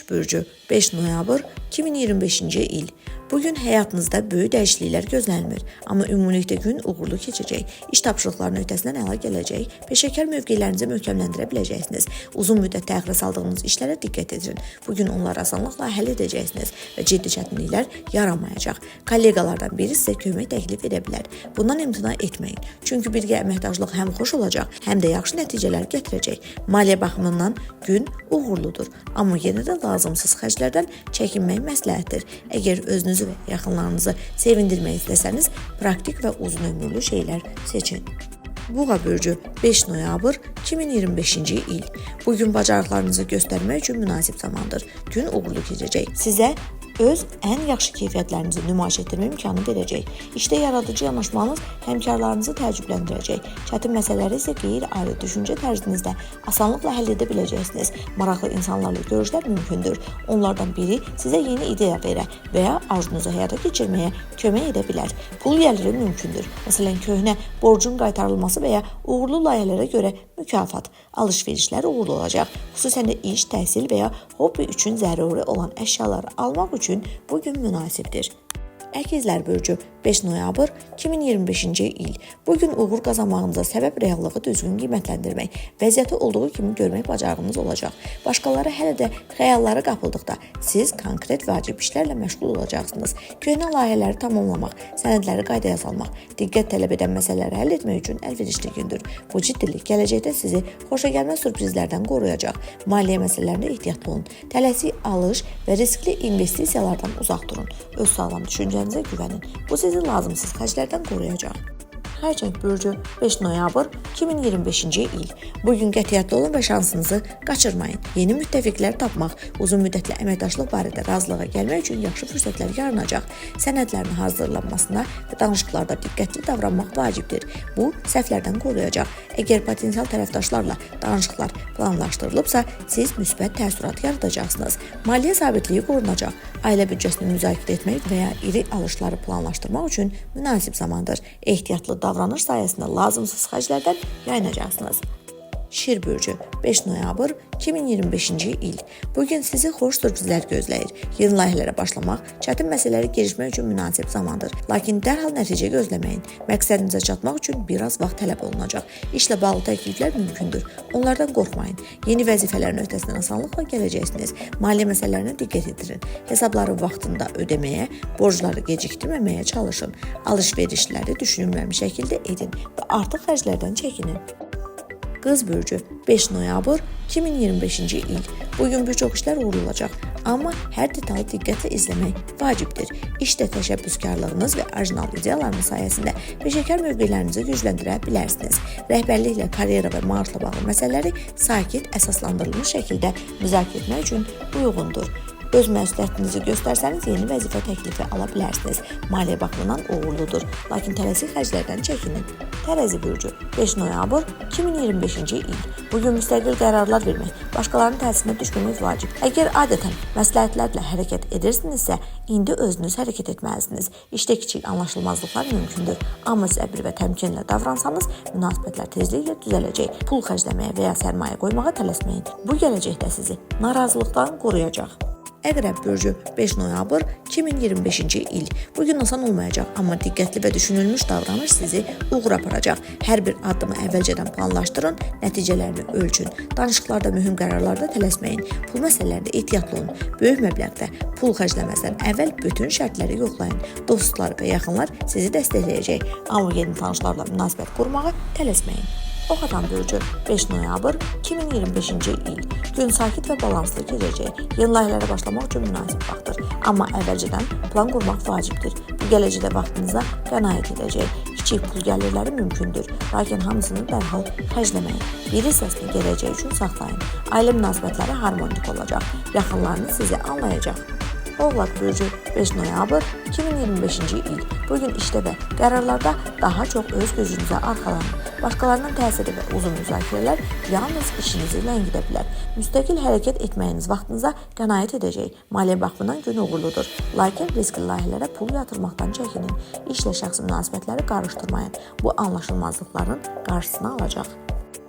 Baş bürcü 5 noyabr 2025-ci il. Bugün həyatınızda böyük dəyişikliklər gözlənmir, amma ümumilikdə gün uğurlu keçəcək. İş tapşırıqlarının öhdəsindən əla gələcək, peşəkar mövqelərinizi möhkəmləndirə biləcəksiniz. Uzun müddət təxirə saldığınız işlərə diqqət edin. Bugün onları asanlıqla həll edəcəksiniz və ciddi çətinliklər yaranmayacaq. Kolleqalardan biri sizə kömək təklif edə bilər. Bundan imtina etməyin, çünki birgə əməkdaşlıq həm xoş olacaq, həm də yaxşı nəticələr gətirəcək. Maliyyə baxımından gün uğurludur, amma yenə də lazımsız xərclərdən çəkinmək məsləhətdir. Əgər özünüzü və yaxınlarınızı sevindirmək istəsəniz, praktik və uzun ömürlü şeylər seçin. Buğa bürcü 5 noyabr 2025-ci il. Bugün bacarıqlarınızı göstərmək üçün münasib zamandır. Gün uğurlu keçəcək. Sizə öz ən yaxşı keyfiyyətlərinizi nümayiş etdirmə imkanı verəcək. İşdə yaradıcı yanaşmanız həmkarlarınızı təəccübləndirəcək. Çətin məsələləri isə qeyri-adi düşüncə tərzinizdə asanlıqla həll edə biləcəksiniz. Maraqlı insanlarla görüşlər mümkündür. Onlardan biri sizə yeni ideya verə və ya arzunuzu həyata keçirməyə kömək edə bilər. Pul gəliri mümkündür. Məsələn, köhnə borcun qaytarılması və ya uğurlu layihələrə görə mükafat. Alış-verişlər uğurlu olacaq. Xüsusən də iş, təhsil və ya hobbi üçün zəruri olan əşyaları almaq üçün bugün münasibdir. Əkizlər bürcü 5 noyabr 2025-ci il. Bugün uğur qazanmağınıza səbəb reallığı düzgün qiymətləndirmək, vəziyyəti olduğu kimi görmək bacarığınız olacaq. Başqaları hələ də xəyallara qapıldıqda siz konkret vacib işlərlə məşğul olacaqsınız. Köhnə layihələri tamamlamaq, sənədləri qaydaya salmaq, diqqət tələb edən məsələləri həll etmək üçün əlverişli gündür. Bu ciddilik gələcəkdə sizi xoşagəlməz sürprizlərdən qoruyacaq. Maliyyə məsələlərində ehtiyatlı olun. Tələsik alış və riskli investisiyalardan uzaq durun. Öz sağlam düşüncənizə güvənin. Bu sizi lazımsız xərclərdən qoruyacaq. Xərçəng bürcü 5 noyabr 2025-ci il. Bugün qətiyyətli olun və şansınızı qaçırmayın. Yeni müttəfiqlər tapmaq, uzun müddətli əməkdaşlıq barədə razılığa gəlmək üçün yaxşı fürsətlər yaranacaq. Sənədlərin hazırlanmasına və danışıqlarda diqqətli davranmaq vacibdir. Bu, səhvlərdən qoruyacaq. Əgər potensial tərəfdaşlarla danışıqlar planlaşdırılıbsa, siz müsbət təəssürat yaradacaqsınız. Maliyyə sabitliyi qorunacaq. Ailə büdcəsini müzakirə etmək və ya iri alışları planlaşdırmaq üçün münasib zamandır. Ehtiyatlı davranış sayəsində lazımsız xərclərdən yayınacaqsınız. Şir bürcü 5 noyabr 2025-ci il. Bugün sizi xoş sürprizlər gözləyir. Yeni layihələrə başlamaq, çətin məsələləri girişmək üçün münasib zamandır. Lakin dərhal nəticə gözləməyin. Məqsədinizə çatmaq üçün biraz vaxt tələb olunacaq. İşlə bağlı təkliflər mümkündür. Onlardan qorxmayın. Yeni vəzifələrin öhdəsindən asanlıqla gələcəksiniz. Maliyyə məsələlərinə diqqət edirin. Hesabları vaxtında ödəməyə, borcları gecikdirməməyə çalışın. Alış-verişləri düşünülməmiş şəkildə edin və artıq xərclərdən çəkinin. Qız bürcü 5 noyabr 2025-ci il. Bugün bir çox işlər uğurlu olacaq, amma hər detalı diqqətlə izləmək vacibdir. İşdə təşəbbüskarlığınız və orijinal ideyalarınız sayəsində peşəkar mövqelərinizi gücləndirə bilərsiniz. Rəhbərliklə, karyera və maaşla bağlı məsələləri sakit, əsaslandırılmış şəkildə müzakirə etmək üçün uyğundur. Öz məsuliyyətinizi göstərsəniz yeni vəzifə təklifi ala bilərsiniz. Maliyyə baxımından uğurludur, lakin tələsik xərclərdən çəkinin. Tərəzi bürcü 5 noyabr 2025-ci il. Bugün müstəqil qərarlar vermək, başqalarının təsirinə düşməmək vacib. Əgər adətən məsləhətlərlə hərəkət edirsinizsə, indi özünüz hərəkət etməlisiniz. İşdə kiçik anlaşılmazlıqlar mümkündür, amma səbir və təmkinlə davransanız, münasibətlər tezliklə düzələcək. Pul xərcləməyə və ya sərmayə qoymağa tələsməyin. Bu gələcəkdə sizi narazılıqdan qoruyacaq. Əqrəb bürcü 5 noyabr 2025-ci il. Bugün asan olmayacaq, amma diqqətli və düşünülmüş davranış sizi uğura aparacaq. Hər bir addımı əvvəlcədən planlaşdırın, nəticələrini ölçün. Danışıqlarda, mühüm qərarlarda tələsməyin. Pul məsələlərində ehtiyatlı olun. Böyük məbləğdə pul xərcləməzdən əvvəl bütün şərtləri yoxlayın. Dostlar və yaxınlar sizi dəstəkləyəcək, amma yeni tanışlarla münasibət qurmağa tələsməyin. Oxatan bürcü 5 noyabr 2025-ci il. Gün sakit və balanslı keçəcək. Yeni layihələrə başlamaq üçün münasib vaxtdır. Amma əvvəlcədən plan qurmaq vacibdir. Bu gələcəkdə vaxtınıza qənaət edəcək. Kiçik pul gəlirləri mümkündür, lakin hamısını dərhal xərcləməyin. Bir hissəsini gələcək üçün saxlayın. Ailə münasibətləri harmonik olacaq. Yaxınlarınız sizi anlayacaq. Oğlaq bürcü 5 noyabr 2025-ci il. Bugün işdə və qərarlarda daha çox öz gücünüzə arxalanın. Başqalarının təsiri və uzun müzakirələr yalnız işinizi ləngidə bilər. Müstəqil hərəkət etməyiniz vaxtınıza qənaət edəcək. Maliyyə baxımından gün uğurludur. Lakin riskli layihələrə pul yatırmaqdan çəkinin. İşlə şəxsi münasibətləri qarışdırmayın. Bu anlaşılmazlıqların qarşısını alacaq.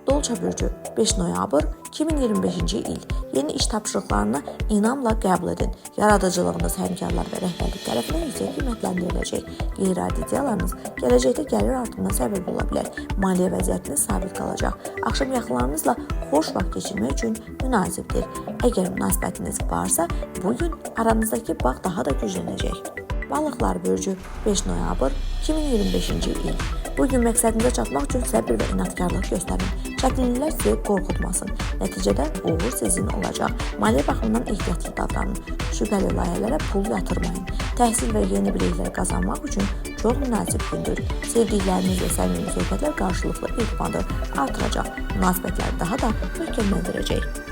Dolça bürcü 5 noyabr 2025-ci il. Yeni iş tapşırıqlarını inamla qəbul edin. Yaradıcılığınız həmkarlar və rəhbərlik tərəfindən yüksək qiymətləndiriləcək. Qeyri-adi ideyalarınız gələcəkdə gəlir artımına səbəb ola bilər. Maliyyə vəziyyətiniz sabit qalacaq. Axşam yaxınlarınızla xoş vaxt keçirmək üçün münasibdir. Əgər münasibətiniz varsa, bugün aranızdakı bağ daha da güclənəcək. Balıqlar bürcü 5 noyabr 2025-ci il. Bugün məqsədinizə çatmaq üçün səbir və inatkarlıq göstərin. Çətinliklər sizi qorxutmasın. Nəticədə uğur sizin olacaq. Maliyyə baxımından ehtiyatlı davranın. Şübhəli layihələrə pul yatırmayın. Təhsil və yeni biliklər qazanmaq üçün çox münasib gündür. Sevdikləriniz və səmimi söhbətlər qarşılıqlı etimadı artıracaq. Münasibətləri daha da möhkəmləndirəcək.